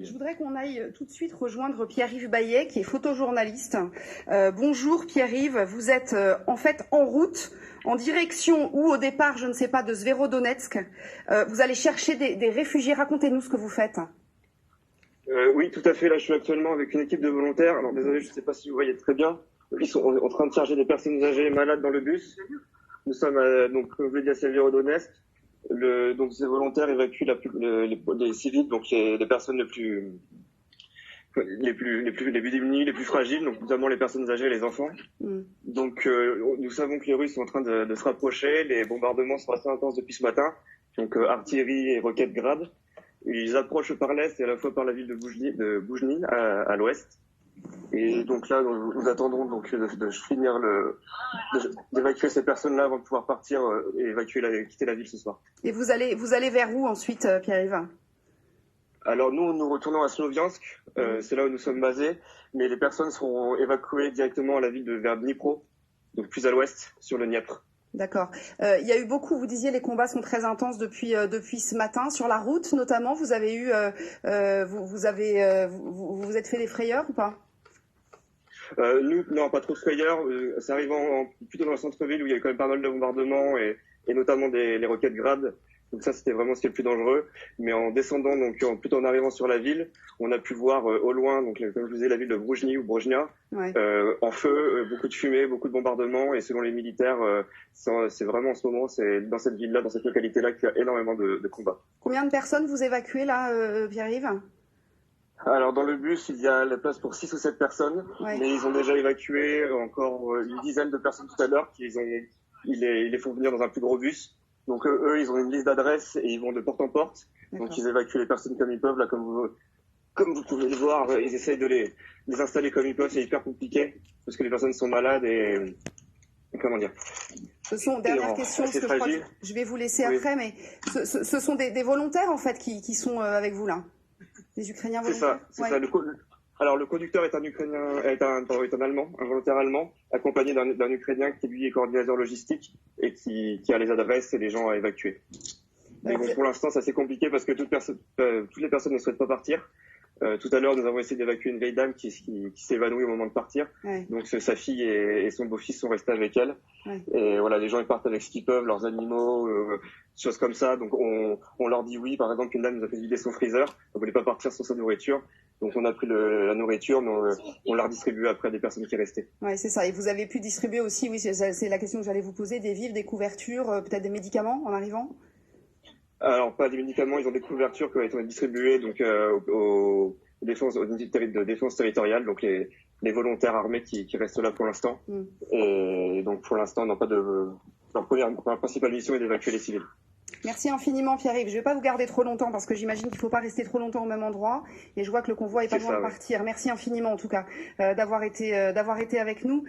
Je voudrais qu'on aille tout de suite rejoindre Pierre-Yves Baillet, qui est photojournaliste. Bonjour Pierre-Yves, vous êtes en fait en route, en direction ou au départ, je ne sais pas, de Zverodonetsk. Vous allez chercher des réfugiés. Racontez-nous ce que vous faites. Oui, tout à fait. Là, je suis actuellement avec une équipe de volontaires. Alors, désolé, je ne sais pas si vous voyez très bien. Ils sont en train de charger des personnes âgées malades dans le bus. Nous sommes donc, comme je l'ai dit, à Zverodonetsk. Donc, ces volontaires évacuent les civils, donc les personnes les plus démunies, les plus fragiles, donc notamment les personnes âgées et les enfants. Donc, nous savons que les Russes sont en train de se rapprocher. Les bombardements sont assez intenses depuis ce matin. Donc, artillerie et roquettes Grad. Ils approchent par l'est et à la fois par la ville de Boujny à l'ouest. Et donc là, nous attendons donc de finir d'évacuer ces personnes-là avant de pouvoir partir et quitter la ville ce soir. Et vous allez vers où ensuite, Pierre-Yves? Alors nous retournons à Sloviansk, c'est là où nous sommes basés, mais les personnes seront évacuées directement à la ville vers Dnipro, donc plus à l'ouest, sur le Dniepr. D'accord. Il y a eu beaucoup, vous disiez, les combats sont très intenses depuis ce matin. Sur la route, notamment, vous avez eu, vous êtes fait des frayeurs ou pas? Nous, non, pas trop de frayeurs. C'est arrivant plutôt dans le centre-ville où il y a eu quand même pas mal de bombardements et notamment les roquettes Grad. Donc ça, c'était vraiment ce qui est le plus dangereux. Mais en descendant, donc plutôt en arrivant sur la ville, on a pu voir au loin, donc comme je vous disais, la ville de Broujny ou Brojnia, ouais. En feu, beaucoup de fumée, beaucoup de bombardements. Et selon les militaires, c'est vraiment en ce moment, c'est dans cette ville-là, dans cette localité-là, qu'il y a énormément de combats. Combien de personnes vous évacuez là, Pierre-Yves? Alors dans le bus, il y a la place pour 6 ou 7 personnes, ouais. Mais ils ont déjà évacué encore une dizaine de personnes tout à l'heure. Ils les font venir dans un plus gros bus. Donc eux, ils ont une liste d'adresses et ils vont de porte en porte. Donc ils évacuent les personnes comme ils peuvent. Là, comme vous pouvez le voir, ils essayent de les installer comme ils peuvent. C'est hyper compliqué parce que les personnes sont malades et comment dire. Ce sont, dernière question, parce que je crois que je vais vous laisser après, mais ce sont des volontaires en fait qui sont avec vous là, des Ukrainiens volontaires. C'est ça. Alors le conducteur est un Ukrainien, est un Allemand, un volontaire allemand, accompagné d'un Ukrainien qui lui est coordinateur logistique et qui a les adresses et les gens à évacuer. Mais bon, pour l'instant, c'est assez compliqué parce que toutes les personnes ne souhaitent pas partir. Tout à l'heure, nous avons essayé d'évacuer une vieille dame qui s'est évanouie au moment de partir. Ouais. Donc sa fille et son beau-fils sont restés avec elle. Ouais. Et voilà, les gens ils partent avec ce qu'ils peuvent, leurs animaux, choses comme ça. Donc on leur dit oui. Par exemple, une dame nous a fait vider son freezer. Elle voulait pas partir sans sa nourriture. Donc on a pris la nourriture, mais on l'a redistribuée après à des personnes qui restaient. Ouais, c'est ça. Et vous avez pu distribuer aussi, oui, c'est la question que j'allais vous poser, des vivres, des couvertures, peut-être des médicaments en arrivant? Alors pas des médicaments, ils ont des couvertures qui ont été distribuées donc aux unités de défense territoriale, donc les volontaires armés qui restent là pour l'instant. Et donc pour l'instant, leur principale mission est d'évacuer les civils. Merci infiniment Pierre-Yves. Je ne vais pas vous garder trop longtemps parce que j'imagine qu'il ne faut pas rester trop longtemps au même endroit. Et je vois que le convoi est pas loin de partir. Merci infiniment en tout cas d'avoir été avec nous.